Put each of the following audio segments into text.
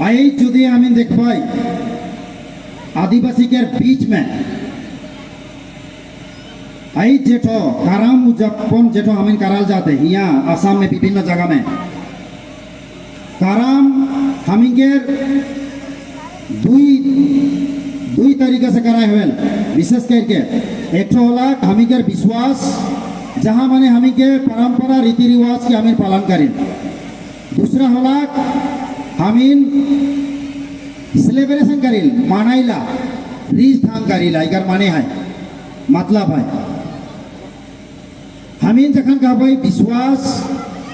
आई जुदी हमें देख पाई आदिवासी के बीच में आई जेठो काराम उद्यापन जेठो हमें कराल जाते हैं यहाँ आसाम में विभिन्न जगह में काराम हमें के दुई तरीके से कराए हुए विशेष करके एक तो होला हमें के विश्वास जहाँ माने हमें के परंपरा रीति रिवाज के हमें पालन करें। दूसरा होला हमें सेलिब्रेशन करें मानाइला रीज थांग करेला इकर माने है मतलब है हमें जखन का भाई विश्वास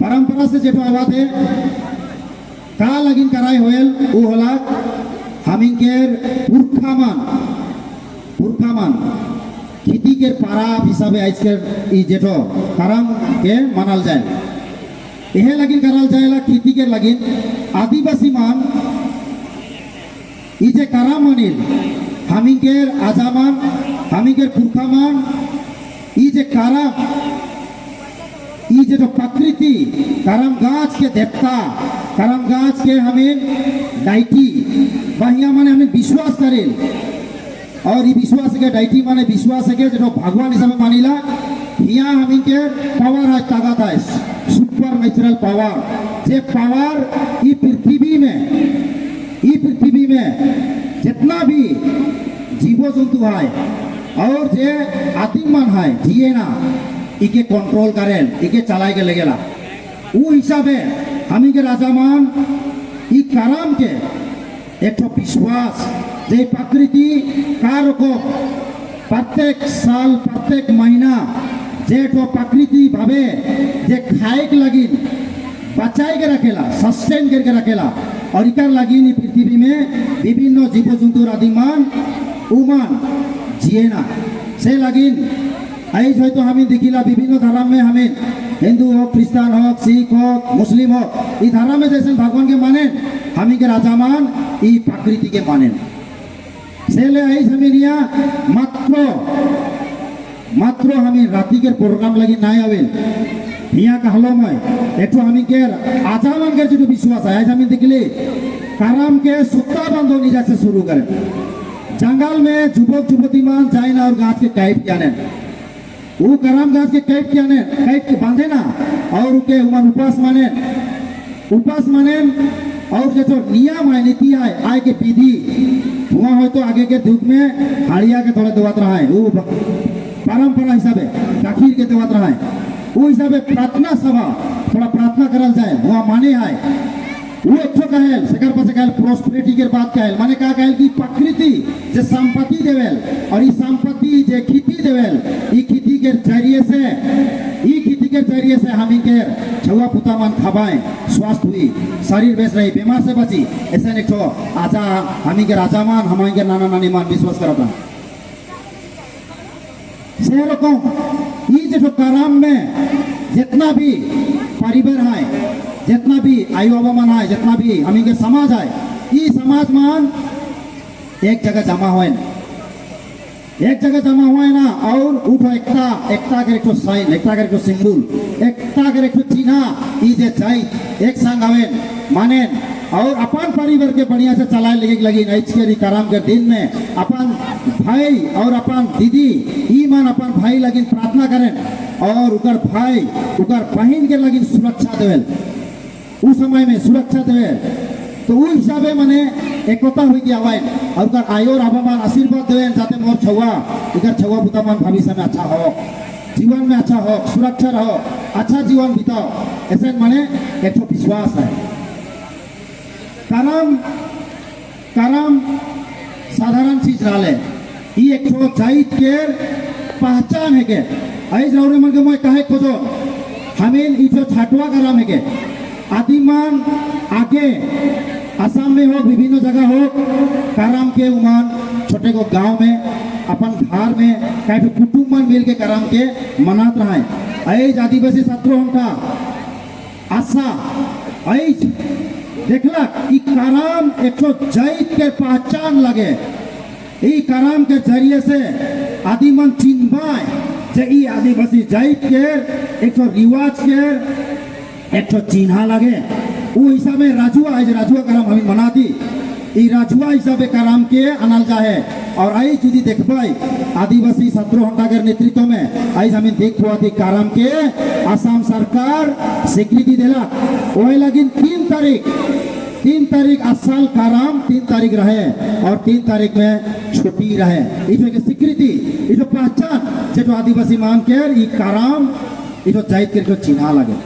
परंपरा से जेठो आवाज है का लगिन कराए होयल वो होला हमें के पुरखामान खेती के पारा हिसाबे आज के जेठो करम के मानल जाए यह लगिन करल जाएला खेती के लगिन आदिवासी मान इजे करम मानिल हमें के आजामान हमें के पुरखामान इजे करम इजे तो प्रकृति करम गाछ के देवता करम गाछ के हमें डाइटी बढ़िया माने हमें विश्वास करें और ये विश्वास के डाइटी माने विश्वास है जो भगवान हिसाब मानिला यहाँ हमें के पावर है ताकत है सुपर नेचुरल पावर जे पावर ये पृथ्वी में जितना भी जीव जंतु है और जे आदिमान है जिए ना इके कंट्रोल करें इके चलाए के लगेला वो हिसाबे हमें के राजा मान ई करम के एक तो विश्वास जे प्रकृति कार को प्रत्येक साल प्रत्येक महीना जे तो प्रकृति भावे जे खाए के लगी बचाए के रखेला सस्टेन करके रखेला और इकर लगी पृथ्वी में विभिन्न जीव जंतु आदिमान उमान जिए ना से लगी आई तो हमें देखिला विभिन्न धर्म में हमें हिंदू हो क्रिश्चियन हो सिख हो मुस्लिम हो इस धर्म में जैसे भगवान के माने हमें के राजा मान ई प्रकृति के माने सेले आई हमें लिया मात्र हमें राति के प्रोग्राम लगी ना आवेल यहाँ का हलो में एक हमें के आजा मान के जो विश्वास है आज हमें देखले करम के सुत्ता बंधो निजा से शुरू करें जंगल में युवक युवती मान जाए ना और गाछ के टाइप जाने वो करम गाछ के कैप के बांधे ना और उके उपास माने और जो नियम है नीति है आय के विधि वहाँ हो तो आगे के दुख में हाड़िया के थोड़ा देवत रहा है वो परंपरा हिसाबे दाखिर के देवत रहा है वो हिसाबे प्रार्थना सभा थोड़ा प्रार्थना करल जाए वहाँ माने है वो एक कहल सेकर पास कहल प्रोस्पेरिटी के बात कहल माने का कहल कि प्रकृति जे संपत्ति देवेल और इस संपत्ति जे खेती देवेल ई खेती के जरिए से हमी के छुआ पुता मन खबाए स्वास्थ्य हुई शरीर बेस रही बीमार से बची ऐसे नहीं तो आजा हमी के राजा मान हमारे के नाना नानी मान विश्वास करता से रकम ये जो करम में जितना भी परिवार है जितना भी आयु बाबा मान है जितना भी हमी के समाज है ये समाज मान एक जगह जमा हुए ना और उठो एकता के एक साइन एकता के एक सिंबल एकता के एक चिन्हा ई जे जाई एक संग हवे माने और अपन परिवार के बढ़िया से चलाए लगी आज के करम के दिन में अपन भाई और अपन दीदी ई मान अपन भाई लगी प्रार्थना करें और उकर भाई उकर बहन के लगी सुरक्षा देवेल उस समय में सुरक्षा देवेल तो वो हिसाबे माने एकता हुई की आवाज और उकर आयोर आबामान आशीर्वाद देवें जाते मोर छुआ बुतामान भविष्य में अच्छा हो जीवन में अच्छा हो सुरक्षा रहो अच्छा जीवन बिताओ ऐसे माने एक विश्वास है करम साधारण चीज डाले ये एक जाइत के पहचान है के आज रौरे मन के मैं कहे खोजो हमें ये जो छठवा करम है के आदिमान आगे असम में हो विभिन्न जगह हो करम के उमान छोटे को गांव में अपन घर में कई कुटुंब मन मिल के करम के मनात रहा है ऐज आदिवासी छात्रों का आशा ऐज देखला कि करम एक जाइत के पहचान लगे ई करम के जरिए से आदिमन चिन्हवाए जे ई आदिवासी जाइत के एक रिवाज के एक चिन्हा लगे वो हिसाबे राजुआ है, राजुआ कराम हमें मनाती ई राजुआ हिसाबे कराम के अनाल जाए। और आई जुदी देखबाई आदिवासी छात्र हंटागर नेतृत्व में आई हमें देख हुआ थी कराम के आसाम सरकार स्वीकृति दिला। वही लगिन 3 तारीख असाल कराम 3 तारीख रहे और 3 तारीख में छुट्टी रहे। इसे स्वीकृति इसे पहचान जो आदिवासी मान के ई कराम इसे जाइत के चिन्हा लगे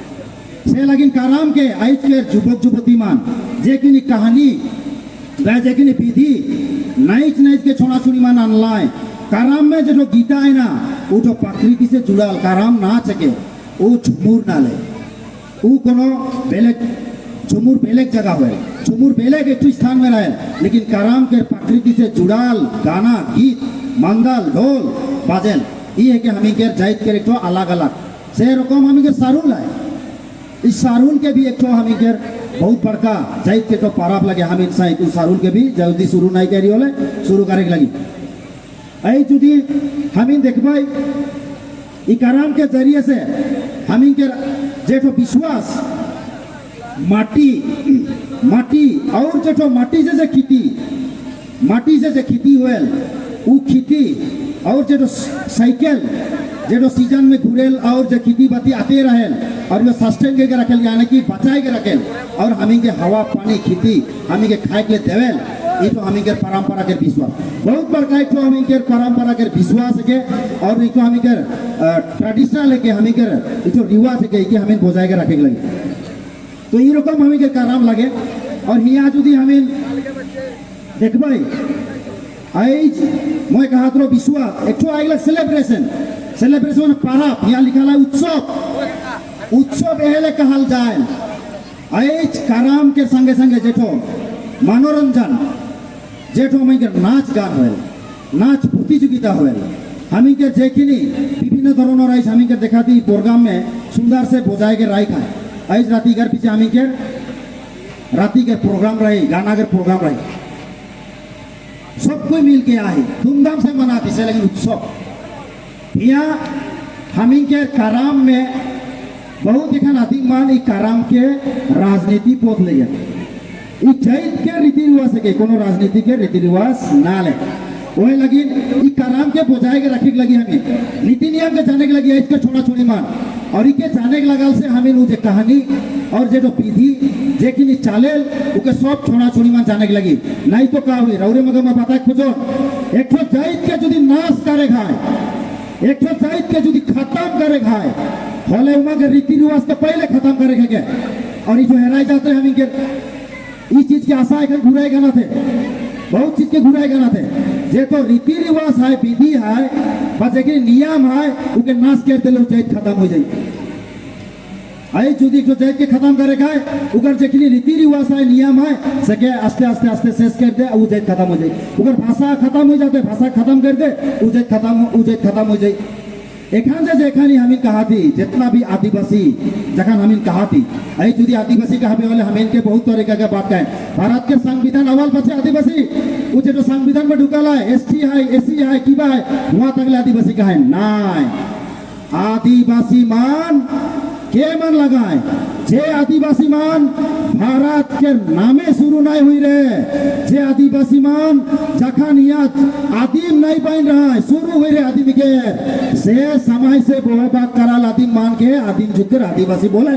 से लगिन कराम के आइज के युवक युवती मान जेकिनी कहानी जेकिनी विधि नाइच नाइच के छोड़ा छुड़ी मान अनलाय कराम में जो गीता है ना वो जो प्रकृति से जुड़ाल कराम ना चके वो झुमुर ना ले वो कोनो बेलेग झुमुर बेलेग जगह हुए झुमुर बेलेग एक स्थान में रहे, लेकिन कराम के प्रकृति से जुड़ाल गाना गीत मंगल ढोल बाजेल ये है कि हमें के जाइत के एक अलग अलग से रकम हमें के सारून लाए। इस सारून के भी एक हमें के बहुत बड़का जाइत के तो पाराप लगे हमें सारून के भी जल्दी शुरू नहीं करी होले शुरू करे लगी। आई जुदी हमें देखबाई ई कराम के जरिए से हमें के जेठो विश्वास माटी और जेठो माटी से खेती हुए वो खेती और जो साइकिल जो सीजन में घूरेल और जो खेती बाती आते रहेल और वो सस्टेन के रखेल यानी कि बचाए के रखेल और हमें के हवा पानी खेती हमें के खाए के देवेल ये तो हमें के परंपरा के विश्वास बहुत बड़का एक तो हमें के परंपरा के विश्वास के और एक तो हमें के ट्रेडिशनल है के हमें के ये तो रिवाज है कि हमें बजाए के रखे लगे। तो ये रकम हमें के कराम लगे और यहाँ जुदी हमें देखबाई आज मैं कहा तो विश्वास एक आएगा सेलिब्रेशन पाराप यहाँ लिखा है उत्सव एहले कहल जाए। आज कराम के संगे संगे जेठो मनोरंजन जेठो हमें के नाच गान हुए नाच प्रतियोगिता हुए हमें के जेखिनी विभिन्न धৰণৰ आज हमें के देखाती प्रोग्राम में सुंदर से बजाए के राय खाए। आज राती के पीछे हमें के राती के प्रोग्राम रही गाना के प्रोग्राम रही सब कोई मिल के आए धूमधाम से मनाती से लेकिन उत्सव यहाँ हमें के कराम में बहुत देखा मान कराम के राजनीति पोत ले जैत के रीति रिवाज के कोनो राजनीति के रीति रिवाज ना ले वही लगी कराम के बजाए के रखे लगी हमें नीति नियम के जाने के लगी इसके छोड़ा छोड़ी मान और इके जाने के लगल से हमें वो कहानी और जो विधि जेकिनी चालेल उके सब छोड़ा छोड़ी मान जाने के लगी नहीं तो क्या हुई रौरे मगर मैं बता खोजो एक जाइत के जुदी नाश करे खाए एक जाइत के जुदी खत्म करे खाए होले उमा के रीति रिवाज के पहले खत्म करे के और ये जो हेराई जाते हैं हमें के इस चीज की आशा है घुराए गाना थे बहुत चीज के घुराए गाना थे जे तो रीति रिवाज है विधि है बस एक नियम है उके नाश कर दिले जाइत खत्म हो जाए। आई जुदी जो जाइत के खत्म करे खाए उगर जेखिनी रीति रिवाज है नियम है सके आस्ते आस्ते आस्ते शेष कर दे वो जाइत खत्म हो जाए उगर भाषा खत्म हो जाते भाषा खत्म कर दे वो जाइत खत्म हो जाए। एखान से जेखानी हमें कहा थी जितना भी आदिवासी जखन हमें कहा थी आई जुदी आदिवासी कहा वाले हमें के बहुत तरीका के बात कहे भारत के संविधान अवल पछे आदिवासी वो जो संविधान में ढुकल है एसटी है एसी है की है वहां तक आदिवासी कहे नाय आदिवासी मान के मन लगाए जे आदिवासी मान भारत के नामे शुरू नहीं हुई रहे जे आदिवासी मान जखन यहाँ आदिम नहीं बन रहा है शुरू हुई रहे आदिम के से समय से बोहबाग कराल आदिम मान के आदिम जुकर आदिवासी बोले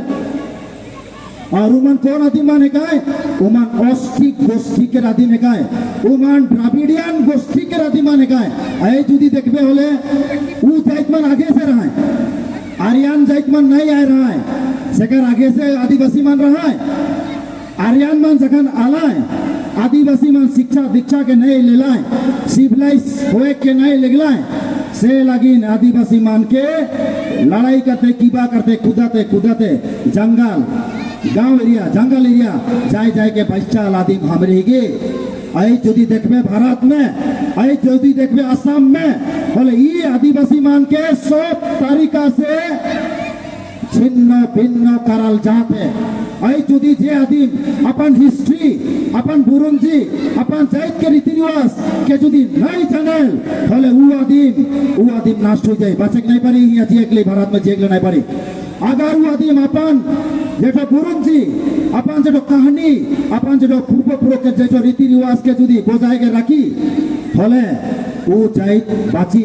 और उमन कौन आदिम मान है काहे उमन औष्ठिक गोष्ठी के आदिम है काहे उमन द्राविडियन गोष्ठी के आदिम मान है काहे ऐ जुदी देखबे होले उ जाइतमान आगे से रहा है आर्यन जाइतमान नहीं आ रहा है सेकर आगे से आदिवासी मान रहा है आर्यन मान जखन आला है आदिवासी मान शिक्षा दीक्षा के नहीं ले लाए सिविलाइज होए के नहीं ले लाए से लगिन आदिवासी मान के लड़ाई करते कीबा करते कूदते जंगल गांव एरिया जंगल एरिया जाए जाए के बच्चा आदिम हम रहेगी आई जदि देखबे भारत में आई जदि देखबे असम में बोले ये आदिवासी मान के सब तरीका से छिन्न भिन्न करल जाते आई जदि जे आदिम अपन हिस्ट्री अपन बुरुंजी अपन जाइत के रीति रिवाज के जदि नहीं जानल बोले वो आदिम नष्ट हो जाए बचक नहीं पारी यहाँ जिए के लिए भारत में जिए के लिए नहीं पारी अगर वो आदिम अपन যেটা গুরুজি अपन যেটা কাহিনী अपन যেটা পূর্বপুরুষের যেটা রীতি রিওয়াজকে যদি বজায় রাখি ফলে ও জায়দ বাঁচি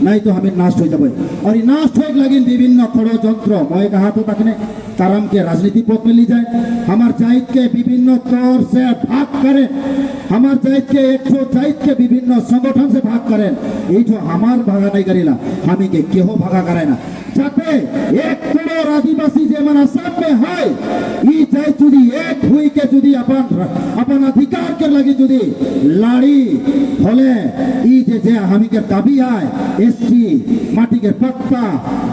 নাই তো আমি নষ্ট হয়ে যাবে और ये नष्ट होए लगिन विभिन्न षड्यंत्र मैं कहा तो तकने करम के राजनीति पथ में ली जाए हमार जायद के विभिन्न तौर से भाग करें हमार जायद के 100 जायद के विभिन्न संगठन से भाग करें ये जो हमार भागा नहीं करेला हमी के केहो भागा करे ना जाते 1 करोड़ आदिवासी जे मन असम में है ई जायद जुदी एक हुई के जुदी अपन अधिकार के लगी जुदी लाड़ी फले ई जे हमी के दाबी है एसटी माटी के पट्टा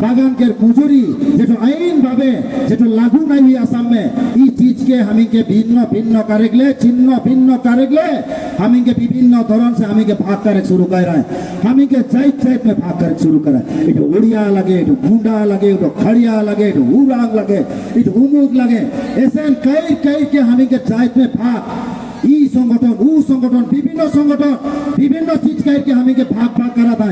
बागान के मजूरी जो आईन भावे जो लागू नहीं हुई असम में ई चीज के हमी के भिन्न भिन्न कारेगले चिन्ह भिन्न कारेगले हमी के विभिन्न धरण से हमी के भाग करे शुरू कर रहे हैं हमी के जाइत जाइत में भाग करे शुरू करे इधर उड़िया लगे इधर गुंडा लगे इधर खड़िया लगे इधर उरांग लगे इधर उमुक लगे ऐसे कई कई के हमी के जाइत में भाग ई संगठन ऊ संगठन विभिन्न चीज करके हमें के भाग भाग करा था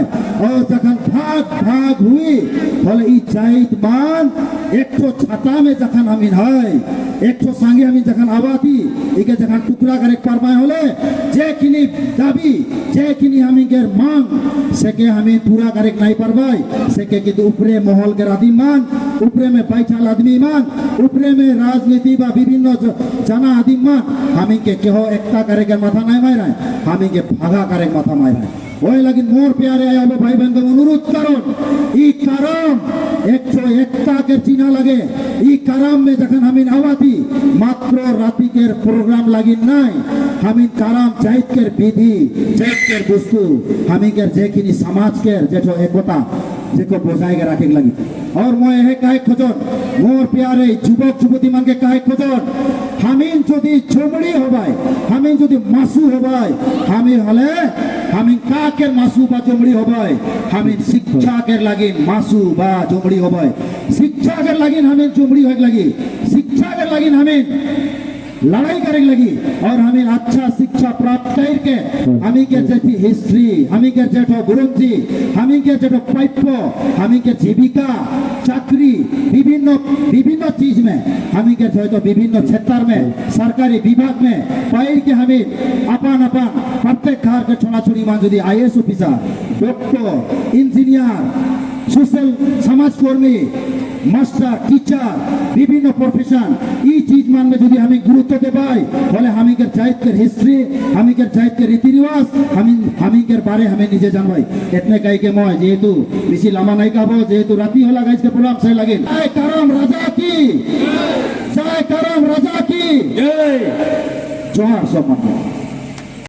और जखन भाग भाग हुई फले ई जाइत मान 100 छाता में जखन हमिन है 100 संगे हमिन जखन आवाती इके जखन टुकड़ा करे परमाय होले जे किनी दाबी जे किनी हमिन के मांग सेके हमें पूरा करे नहीं परबाई सेके कि ऊपरे महल के आदमी मान ऊपरे में बैठल आदमी मान ऊपरे में राजनीति बा विभिन्न जना आदमी मान हमिन के केहो एकता करे के माथा नहीं मार रहा हमिन के भागा करे माथा मार रहा ওই লাগি মোর প্যারে আয়া ভাই বন্ধু অনুরোধ করুন ই কারাম 101 के चिन्ह लगे ई काराम में जखन हमिन आवाती मात्र राति के प्रोग्राम लगी नहीं हमिन काराम जाइत के विधि जाइत के वस्तु हमिन के जेकिनी समाज के जेठो एकता जेको बजाय के रखे लगी और मैं यह काहे खोजन मोर प्यारे युवक युवती मन के काहे खोजन हमिन যদি চমড়ি হবাই हमिन যদি মাসু হবাই हमिन হলে हमिन কাকের মাসু বা চমড়ি হবাই हमिन শিক্ষাকের লাগি মাসু বা চমড়ি হবাই শিক্ষাকের লাগি हमिन चमड़ी होए लगी शिक्षाकेर लगी हमिन लड़ाई करे लगी और हमें अच्छा शिक्षा प्राप्त करके हमें के जेठी हिस्ट्री हमें के जेठो गुरुजी हमें के जेठो प्राप्य हमें के जीविका चाकरी विभिन्न चीज में हमें के जो विभिन्न क्षेत्र में सरकारी विभाग में पाई के हमें अपन प्रत्येक घर के छोड़ा छोड़ी मान यदि IAS officer doctor engineer social समाजकर्मी मास्टर टीचर विभिन्न प्रोफेशन ई चीज मान में यदि हमें गुरुत्व देबाई बोले हमें के जाइत के हिस्ट्री हमें के जाइत के रीति रिवाज हमें के बारे हमें निजे जानबाई इतने कही के मैं जेहेतु बेसी लम्बा नहीं कहबो जेहेतु राति होला गाइस के प्रोग्राम से लगे जय करम राजा की जय जोहार सब